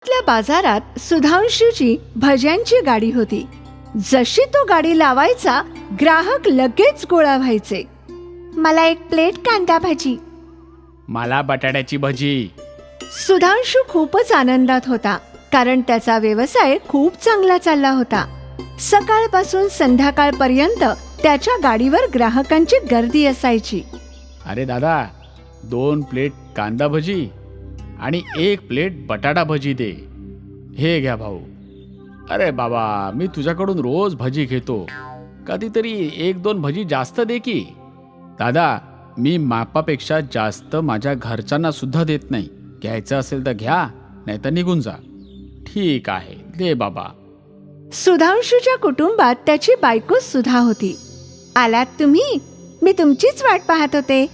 त्या बाजारात सुधांशूची भज्यांची गाडी होती. जशी तो गाडी लावायचा ग्राहक लगेच गोळा व्हायचे. मला एक प्लेट कांदा भजी. मला बटाट्याची भजी. सुधांशू खूपच आनंदात होता, कारण त्याचा व्यवसाय खूप चांगला चालला होता. सकाळपासून संध्याकाळपर्यंत त्याच्या गाडीवर ग्राहकांची गर्दी असायची. अरे दादा, 2 प्लेट कांदा भजी आणि 1 प्लेट बटाटा भजी दे. हे घ्या भाऊ. अरे बाबा, मी तुझ्याकडून रोज भजी घेतो, कधीतरी 1-2 भजी जास्त दे की. दादा, मी मापापेक्षा जास्त माझ्या घरच्यांना सुद्धा देत नाही. घ्यायचं असेल तर घ्या, नाही तर निघून जा. ठीक आहे, दे बाबा. सुधांशूच्या कुटुंबात त्याची बायको सुधा होती. आलात तुम्ही? मी तुमचीच वाट पाहत होते.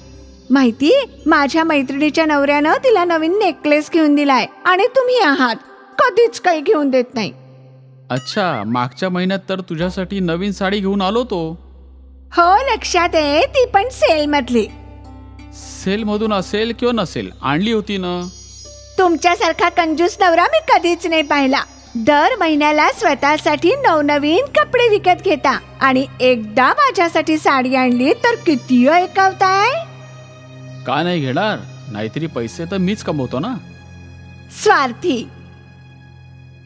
माहितीये, माझ्या मैत्रिणीच्या नवऱ्यानं तिला नवीन नेकलेस घेऊन दिलाय आणि तुम्ही आहात कधीच काही घेऊन देत नाही. अच्छा, मागच्या महिन्यात तर तुझ्यासाठी नवीन साडी घेऊन आलो तो. हो, लक्षात आहे, ती पण सेल मधली. सेलमधून असेल किंवा नसेल, आणली होती ना. तुमच्यासारखा कंजूस नवरा मी कधीच नाही पाहिला. दर महिन्याला स्वतःसाठी नवनवीन कपडे विकत घेता आणि एकदा माझ्यासाठी साडी आणली तर किती ऐकवताय. का नाही घेणार? नाहीतरी पैसे तर मीच कमवतो ना. स्वार्थी.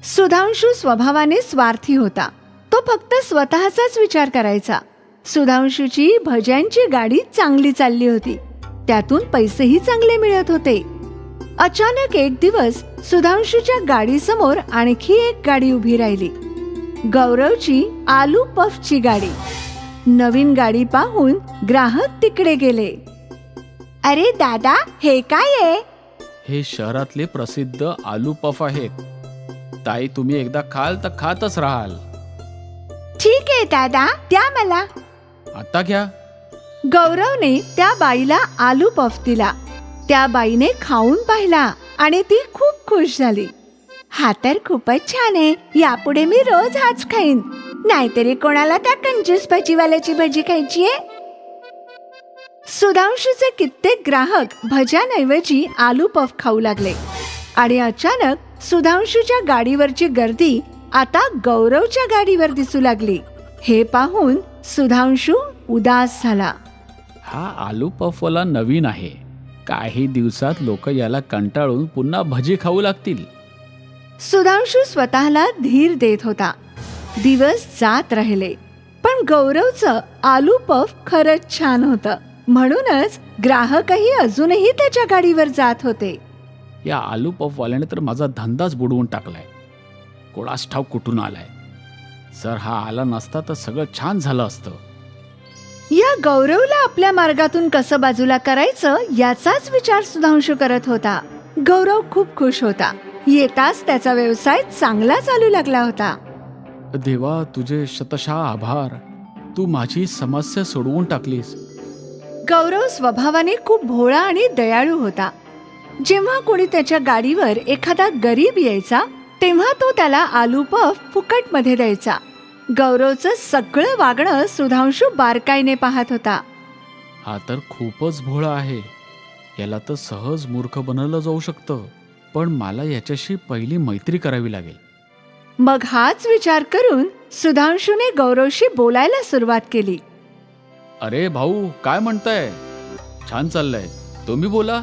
सुधांशू स्वभावाने स्वार्थी होता. तो फक्त स्वतःचाच विचार करायचा. सुधांशूची भज्यांची गाडी चांगली चालली होती, त्यातून पैसेही चांगले मिळत होते. अचानक एक दिवस सुधांशूच्या गाडीसमोर आणखी एक गाडी उभी राहिली. गौरवची आलू पफची गाडी. नवीन गाडी पाहून ग्राहक तिकडे गेले. अरे दादा, हे काय आहे? हे शहरातले प्रसिद्ध आलू पफ आहेत. ताई, तुम्ही एकदा खाल तर खातच राहाल. ठीक आहे दादा, द्या मला. आता घ्या. गौरवने त्या बाईला आलू पफ दिला. त्या बाईने खाऊन पाहिला आणि ती खूप खुश झाली. हा तर खूपच छान आहे. यापुढे मी रोज हाच खाईन, नाहीतरी कोणाला त्या कंजूस भजीवाल्याची भजी खायची आहे. सुधांशूचे कित्येक ग्राहक भज्यांऐवजी आलू पफ खाऊ लागले आणि अचानक सुधांशूच्या गाडीवरची गर्दी आता गौरवच्या गाडीवर दिसू लागली. हे पाहून सुधांशू उदास झाला. हा आलू पफवाला नवीन आहे. काही दिवसात लोक याला कंटाळून पुन्हा भजी खाऊ लागतील. सुधांशू स्वतःला धीर देत होता. दिवस जात राहिले, पण गौरवचं आलू पफ खरंच छान होतं. म्हणूनच ग्राहकही अजूनही त्याच्या गाडीवर जात होते. या आलू पफवाल्याने तर माझा धंदाच बुडवून टाकलाय. कोणास ठाऊक कुठून आलाय. जर हा आला नसता तर सगळं छान झालं असतं. या गौरवला आपल्या मार्गातून कसं बाजूला करायचं याचाच विचार सुधांशू करत होता. गौरव खूप खुश होता. येताच त्याचा व्यवसाय चांगला चालू लागला होता. देवा, तुझे शतशः आभार. तू माझी समस्या सोडवून टाकलीस. गौरव स्वभावाने खूप भोळा आणि दयाळू होता. जेव्हा कोणी त्याच्या गाडीवर एखादा गरीब यायचा तेव्हा तो त्याला आलू पफ फुकटमध्ये द्यायचा. गौरवचं सगळं वागणं सुधांशू बारकाईने पाहत होता. हा तर खूपच भोळा आहे. याला तर सहज मूर्ख बनवलं जाऊ शकतं, पण मला याच्याशी पहिली मैत्री करावी लागेल. मग हाच विचार करून सुधांशूने गौरवशी बोलायला सुरुवात केली. अरे भाऊ, काय म्हणताय? छान चाललंय, तुम्ही बोला.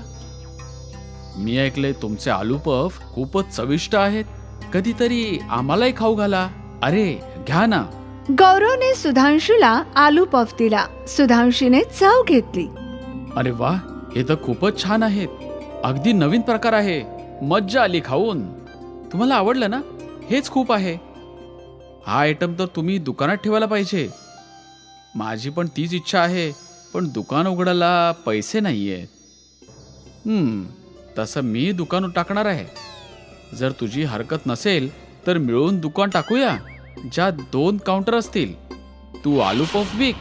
मी ऐकलंय तुमचे आलू पफ खूपच चविष्ट आहेत. कधीतरी आम्हालाही खाऊ घाला. अरे घ्या ना. गौरवने सुधांशूला आलू पफ दिला. सुधांशूने चव घेतली. अरे वा, हे तर खूपच छान आहेत. अगदी नवीन प्रकार आहे. मज्जा आली खाऊन. तुम्हाला आवडलं ना? हेच खूप आहे. हा आयटम तर तुम्ही दुकानात ठेवायला पाहिजे. माझी पण तीच इच्छा आहे, पण दुकान उघडायला पैसे नाहीयेत. तसं मी दुकान टाकणार आहे. जर तुझी हरकत नसेल तर मिळून दुकान टाकूया, ज्यात 2 काउंटर असतील. तू आलू पफ विक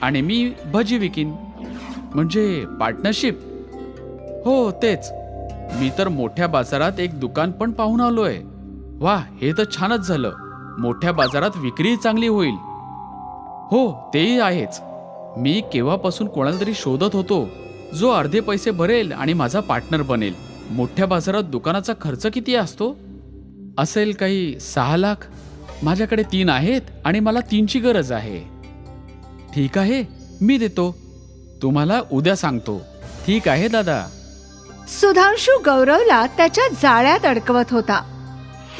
आणि मी भजी विकीन. म्हणजे पार्टनरशिप. हो, तेच. मी तर मोठ्या बाजारात एक दुकान पण पाहून आलोय. वा, हे तर छानच झालं. मोठ्या बाजारात विक्री चांगली होईल. हो, तेही आहेच. मी केव्हापासून कोणाला तरी शोधत होतो जो अर्धे पैसे भरेल आणि माझा पार्टनर बनेल. मोठ्या बाजारात दुकानाचा खर्च किती असतो? असेल काही 6 लाख. माझ्याकडे 3 आहेत आणि मला 3ची गरज आहे. ठीक आहे, मी देतो. तुम्हाला उद्या सांगतो. ठीक आहे दादा. सुधांशू गौरवला त्याच्या जाळ्यात अडकवत होता.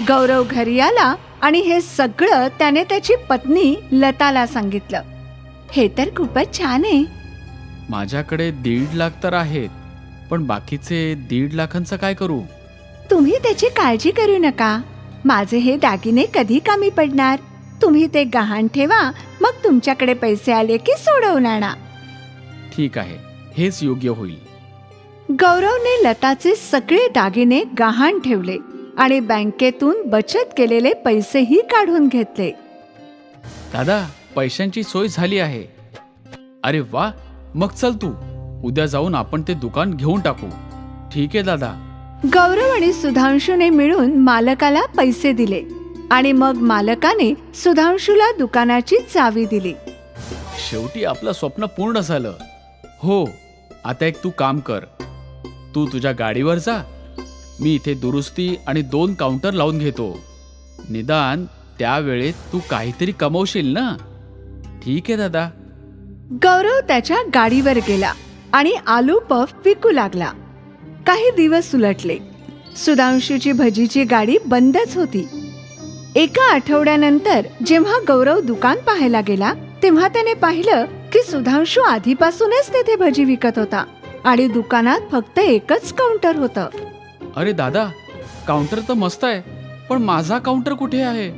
गौरव घरी आला आणि हे सगळं त्याने त्याची पत्नी लताला सांगितलं. हे तर खूपच छान आहे. माझ्याकडे 1.5 लाख तर आहेत, पण बाकीचे 1.5 लाखांचं काय करू? तुम्ही त्याची काळजी करू नका. माझे हे दागिने कधी कामी पडणार. तुम्ही ते गहाण ठेवा, मग तुमच्याकडे पैसे आले की सोडवून आणा. ठीक आहे, हेच योग्य होईल. गौरवने लताचे सगळे दागिने गहाण ठेवले आणि बँकेतून बचत केलेले पैसेही काढून घेतले. दादा, पैशांची सोय झाली आहे. अरे वा, मग चल तू. उद्या जाऊन आपण ते दुकान घेऊन टाकू. ठीक आहे दादा. गौरव आणि सुधांशूने मिळून मालकाला पैसे दिले आणि मग मालकाने सुधांशूला दुकानाची चावी दिली. शेवटी आपलं स्वप्न पूर्ण झालं. हो, आता एक तू काम कर. तू तुझ्या गाडीवर जा. मी इथे दुरुस्ती आणि 2 काउंटर लावून घेतो. निदान त्यावेळेत तू काहीतरी कमवशील ना. ठीक आहे दादा. गौरव त्याच्या गाडीवर गेला आणि आलू पफ विकू लागला. काही दिवस उलटले. सुधांशूची भजीची गाडी बंदच होती. एका आठवड्यानंतर जेव्हा गौरव दुकान पाहायला गेला, तेव्हा त्याने पाहिलं की सुधांशू आधीपासूनच तेथे भजी विकत होता आणि दुकानात फक्त एकच काउंटर होतं. अरे दादा, काउंटर तर मस्त आहे, पण माझा काउंटर कुठे आहे?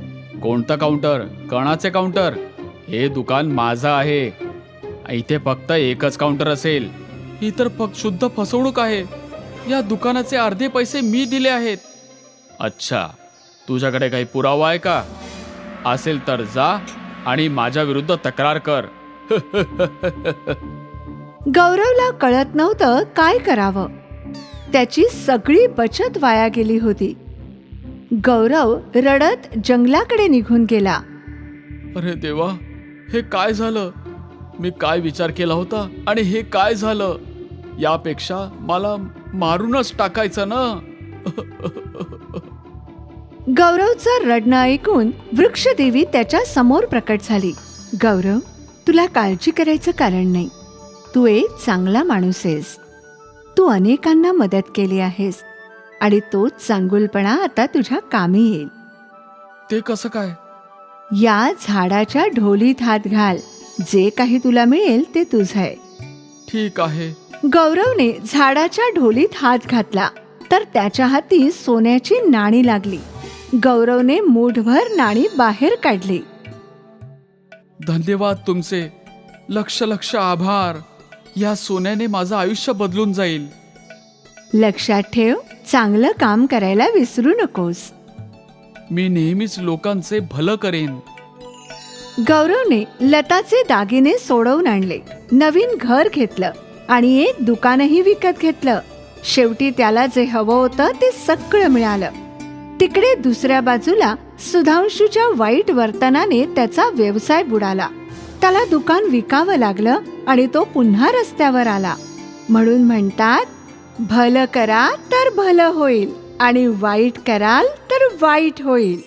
कोणता काउंटर? कणाचे काउंटर? हे दुकान माझं आहे. इथे फक्त एकच काउंटर असेल. ही तर फक्त शुद्ध फसवणूक आहे. या दुकानाचे अर्धे पैसे मी दिले आहेत. अच्छा, तुझ्याकडे काही पुरावा आहे का? असेल तर जा आणि माझ्या विरुद्ध तक्रार कर. गौरवला कळत नव्हतं काय करावं. त्याची सगळी बचत वाया गेली होती. गौरव रडत जंगलाकडे निघून गेला. अरे देवा, हे काय झालं? मी काय विचार केला होता आणि हे काय झालं? यापेक्षा मला मारूनच टाकायचं ना. गौरवचं रडणं ऐकून वृक्षदेवी त्याच्या समोर प्रकट झाली. गौरव, तुला काळजी करायचं कारण नाही. तू एक चांगला माणूस आहेस. तू अनेकांना मदत केली आहेस आणि तोच चांगुलपणा आता तुझ्या कामी येईल. ते कसं काय? या झाडाच्या ढोलीत हात घाल. जे काही तुला मिळेल ते तुझं आहे. ठीक आहे. गौरवने झाडाच्या ढोलीत हात घातला तर त्याच्या हाती सोन्याची नाणी लागली. गौरवने मूठभर नाणी बाहेर काढली. धन्यवाद तुमचे. लक्ष लक्ष आभार. या सोन्याने माझं आयुष्य बदलून जाईल. लक्षात ठेव, चांगलं काम करायला विसरू नकोस. मी नेहमीच लोकांचे भलं करेन. गौरवने लताचे दागिने सोडवून आणले, नवीन घर घेतलं आणि एक दुकानही विकत घेतलं. शेवटी त्याला जे हवं होतं ते सगळं मिळालं. तिकडे दुसऱ्या बाजूला सुधांशूच्या वाईट वर्तनाने त्याचा व्यवसाय बुडाला. त्याला दुकान विकावं लागलं आणि तो पुन्हा रस्त्यावर आला. म्हणून म्हणतात, भलं करा तर भलं होईल आणि वाईट कराल तर वाईट होईल.